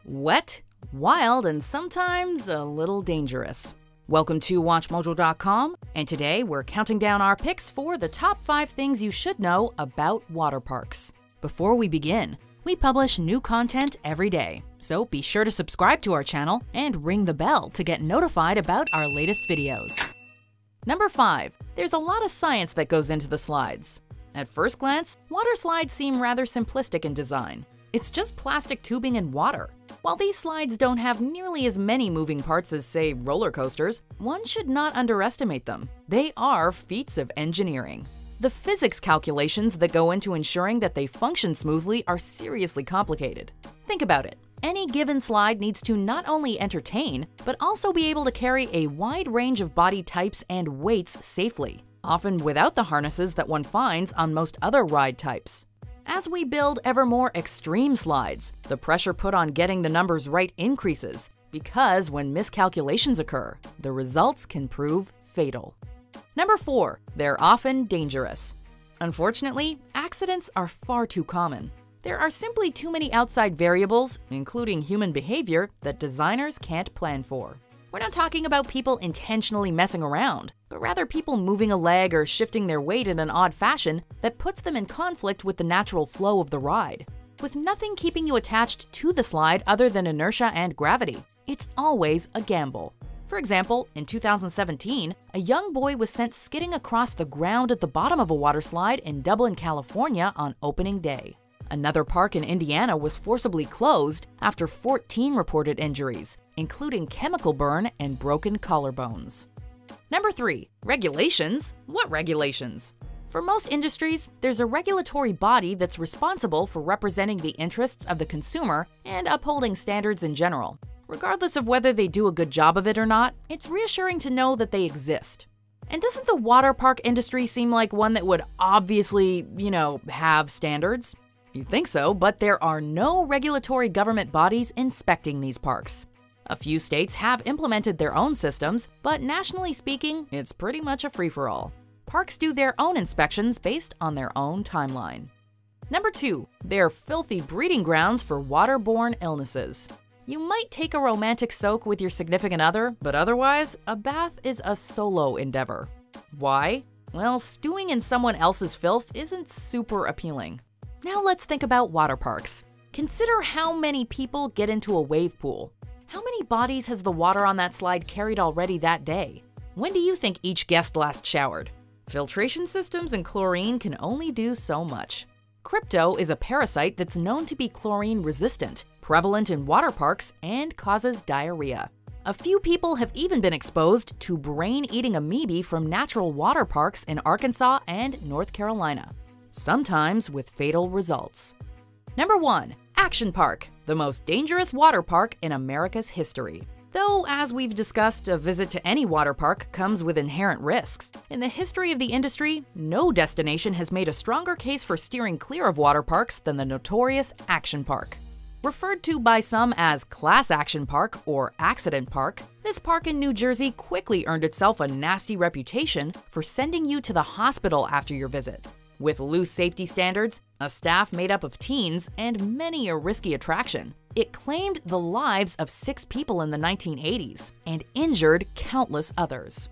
Wet, wild, and sometimes a little dangerous. Welcome to WatchMojo.com, and today we're counting down our picks for the top 5 things you should know about water parks. Before we begin, we publish new content every day, so be sure to subscribe to our channel and ring the bell to get notified about our latest videos. Number 5. There's a lot of science that goes into the slides. At first glance, water slides seem rather simplistic in design. It's just plastic tubing and water. While these slides don't have nearly as many moving parts as, say, roller coasters, one should not underestimate them. They are feats of engineering. The physics calculations that go into ensuring that they function smoothly are seriously complicated. Think about it. Any given slide needs to not only entertain, but also be able to carry a wide range of body types and weights safely, often without the harnesses that one finds on most other ride types. As we build ever more extreme slides, the pressure put on getting the numbers right increases, because when miscalculations occur, the results can prove fatal. Number 4. They're often dangerous. Unfortunately, accidents are far too common. There are simply too many outside variables, including human behavior, that designers can't plan for. We're not talking about people intentionally messing around, but rather people moving a leg or shifting their weight in an odd fashion that puts them in conflict with the natural flow of the ride. With nothing keeping you attached to the slide other than inertia and gravity, it's always a gamble. For example, in 2017, a young boy was sent skidding across the ground at the bottom of a water slide in Dublin, California on opening day. Another park in Indiana was forcibly closed after 14 reported injuries, including chemical burn and broken collarbones. Number 3. Regulations? What regulations? For most industries, there's a regulatory body that's responsible for representing the interests of the consumer and upholding standards in general. Regardless of whether they do a good job of it or not, it's reassuring to know that they exist. And doesn't the water park industry seem like one that would obviously, have standards? You'd think so, but there are no regulatory government bodies inspecting these parks. A few states have implemented their own systems, but nationally speaking, it's pretty much a free-for-all. Parks do their own inspections based on their own timeline. Number 2. They're filthy breeding grounds for waterborne illnesses. You might take a romantic soak with your significant other, but otherwise, a bath is a solo endeavor. Why? Well, stewing in someone else's filth isn't super appealing. Now let's think about water parks. Consider how many people get into a wave pool. How many bodies has the water on that slide carried already that day? When do you think each guest last showered? Filtration systems and chlorine can only do so much. Crypto is a parasite that's known to be chlorine resistant, prevalent in water parks, and causes diarrhea. A few people have even been exposed to brain-eating amoebae from natural water parks in Arkansas and North Carolina, sometimes with fatal results. Number 1. Action Park, the most dangerous water park in America's history. Though, as we've discussed, a visit to any water park comes with inherent risks. In the history of the industry, no destination has made a stronger case for steering clear of water parks than the notorious Action Park. Referred to by some as Class Action Park or Accident Park, this park in New Jersey quickly earned itself a nasty reputation for sending you to the hospital after your visit. With loose safety standards, a staff made up of teens, and many a risky attraction, it claimed the lives of 6 people in the 1980s and injured countless others.